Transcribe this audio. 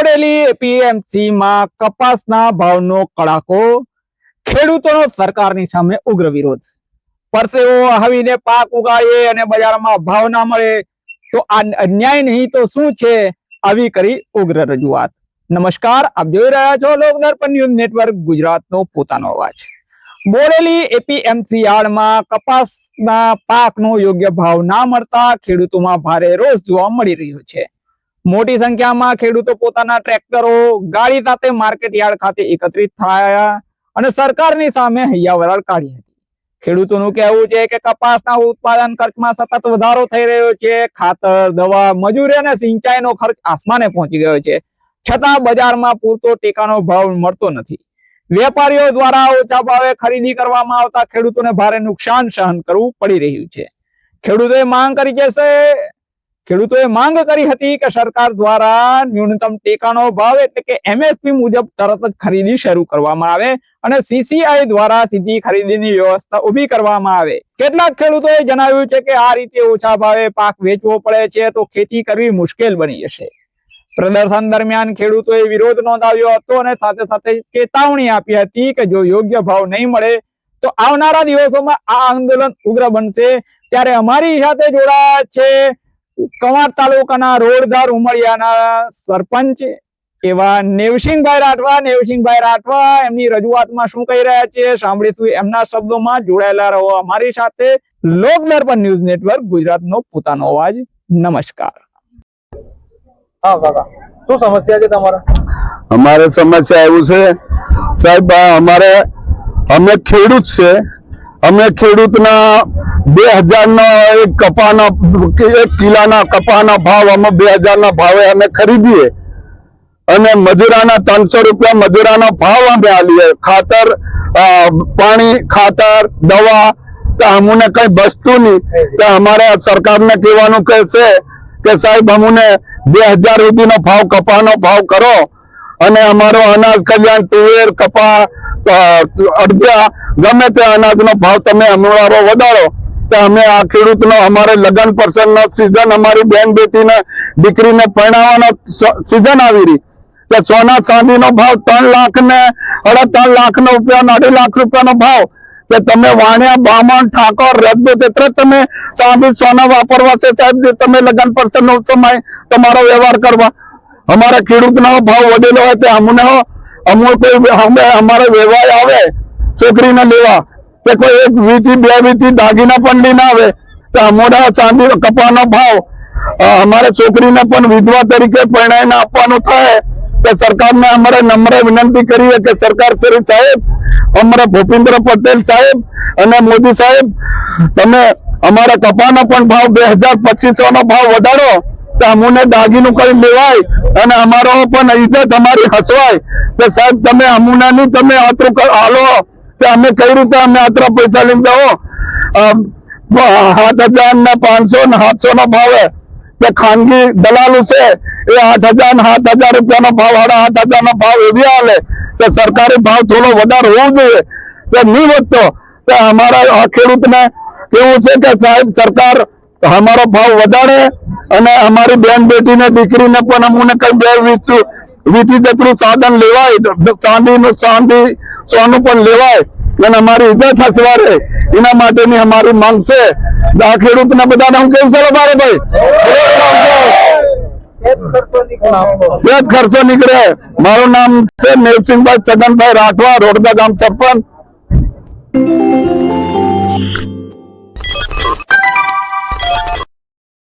Bodeli APMC માં કપાસના ભાવનો કડાકો, ખેડૂતોનો સરકારની સામે ઉગ્ર વિરોધ। પરસેવો હવીને પાક ઉગાડીએ અને બજારમાં ભાવ ના મળે તો આ અન્યાય નહીં તો શું છે, આવી કરી ઉગ્ર રજૂઆત। નમસ્કાર, આપ જોઈ રહ્યા છો લોકદર્પણ ન્યૂઝ નેટવર્ક ગુજરાતનો પોતાનો અવાજ। બોડેલી એપીએમસી યાર્ડમાં કપાસના પાકનો યોગ્ય ભાવ ના મળતા ખેડૂતોમાં ભારે રોષ જોવા મળી રહ્યો છે। મોટી સંખ્યામાં ખેડૂતો પોતાના ટ્રેક્ટરો ગાડી સાથે માર્કેટ યાર્ડ ખાતે એકત્રિત થયા અને સરકારની સામે હૈયાવરાળ કાઢી હતી। ખેડૂતોનું કહેવું છે કે કપાસના ઉત્પાદન ખર્ચમાં સતત વધારો થઈ રહ્યો છે। ખાતર, દવા, મજૂરી અને સિંચાઈનો ખર્ચ આસમાને પહોંચી ગયો છે, છતાં બજારમાં પૂરતો ટેકાનો ભાવ મળતો નથી। વેપારીઓ દ્વારા ઓછા ભાવે ખરીદી કરવામાં આવતા ખેડૂતોને ભારે નુકસાન સહન કરવું પડી રહ્યું છે। ખેડૂતોએ માંગ કરી હતી કે સરકાર દ્વારા ન્યૂનતમ ટેકાનો ભાવ એટલે કે એમએસપી મુજબ તરત જ ખરીદી શરૂ કરવામાં આવે અને સીસીઆઈ દ્વારા સીધી ખરીદીની વ્યવસ્થા ઊભી કરવામાં આવે। કેટલાક ખેડૂતોએ જણાવ્યું છે કે આ રીતે ઓછા ભાવે પાક વેચવો પડે છે તો ખેતી કરવી મુશ્કેલ બની જશે। પ્રદર્શન દરમિયાન ખેડૂતોએ વિરોધ નોંધાવ્યો હતો અને સાથે સાથે ચેતવણી આપી હતી કે જો યોગ્ય ભાવ નહીં મળે તો આવનારા દિવસોમાં આ આંદોલન ઉગ્ર બનશે। ત્યારે અમારી સાથે જોડાયા છે કવાંટ તાલુકાના રોડધાર ઉમળિયાના સરપંચ એવા નેવસિંહભાઈ રાઠવા। નેવસિંહભાઈ રાઠવા એમની રજૂઆતમાં શું કહી રહ્યા છે સાંભળીશું એમના શબ્દોમાં। જોડાયેલા રહો અમારી સાથે। લોકદર્પણ ન્યૂઝ નેટવર્ક ગુજરાતનો પોતાનો અવાજ। નમસ્કાર। हाँ काका, શું સમસ્યા છે તમારા? અમારે સમસ્યા એવું છે સાહેબ, અમે ખેડૂત છે, અમે ખેડૂતના 2000 નો એક કપાના 1 કિલાના કપાના ભાવ અમે 2000 ના ભાવે અમે ખરીદીએ અને મજૂરાના 300 રૂપિયા મજૂરાનો ભાવ અમે આલીએ। ખાતર, પાણી, ખાતર, દવા તો અમને કઈ બચતું નહીં। તો અમારે સરકારને કહેવાનું કે છે કે સાહેબ અમને 2000 રૂપિયાનો ભાવ કપાનો ભાવ કરો અને અમારો અનાજ કલ્યાણ, તુવેર, કપા, અડદિયા ગમે તે અનાજનો ભાવ તમે અમારો વધારો તો અમે આ ખેડૂતનો અમારે લગ્ન પ્રસંગનો સિઝન, અમારી બેન બેટીને દીકરીને પરણાવવાનો સિઝન આવી રહી તો સોના ચાંદીનો ભાવ 3 લાખ ને 3.5 લાખ નો રૂપિયા, 2.5 લાખ રૂપિયાનો ભાવ કે તમે વાણિયા, બામણ, ઠાકોર, રજપૂત એટલે તમે ચાંદી સોના વાપરવા છે સાહેબ, તમે લગ્ન પ્રસંગનો સમય તમારો વ્યવહાર કરવા। અમારા ખેડૂતનો ભાવ વધેલો હોય તો અમુક કોઈ અમારે વ્યવહાર આવે છોકરીને લેવા કે કોઈ 1 વીટી 2 વીટી દાગીના પણ લઈને આવે તો અમારા ચાંદી કપાનો ભાવ અમારે છોકરીને પણ વિધવા તરીકે પરણાઈને આપવાનું થાય તો સરકારને અમારે નમ્ર વિનંતી કરીએ કે સરકાર શ્રી સાહેબ, અમારા ભૂપેન્દ્ર પટેલ સાહેબ અને મોદી સાહેબ, તમે અમારા કપાનો પણ ભાવ 2200 નો ભાવ વધારો તો અમને દાગીનું કરી લેવાય અને અમારો પણ ઇજ્જત અમારી હસવાય કે સાહેબ તમે અમને નહીં તમે આતરું હાલો કે અમે કઈ રીતે અમે આતરા પૈસા લઈને દો 7000 ને 500 ને 700 નો ભાવે કે ખાનગી દલાલો છે એ 8000 ને 7000 રૂપિયાનો ભાવ, 8500 નો ભાવ એવી આલે કે સરકારી ભાવ થોડો વધારે હોવો જોઈએ તો નહીં વધતો। તો અમારા ખેડૂતને કેવું છે કે સાહેબ સરકાર અમારો ભાવ વધારે અને અમારી બેન બેટીને દીકરીને પણ અમને કઈ 2 વીટી જેટલું સાધન લેવાય, ચાંદી સોનું પણ લેવાય અને અમારી ઇજ્જત હસવારે એના માટેની અમારી માંગ છે। આ ખેડૂતને બધાને હું કેવું ચાલો મારે ભાઈ ખર્ચો નીકળે। મારું નામ છે નેવસિંહભાઈ છગનભાઈ રાઠવા, રોડદા ગામ સરપંચ।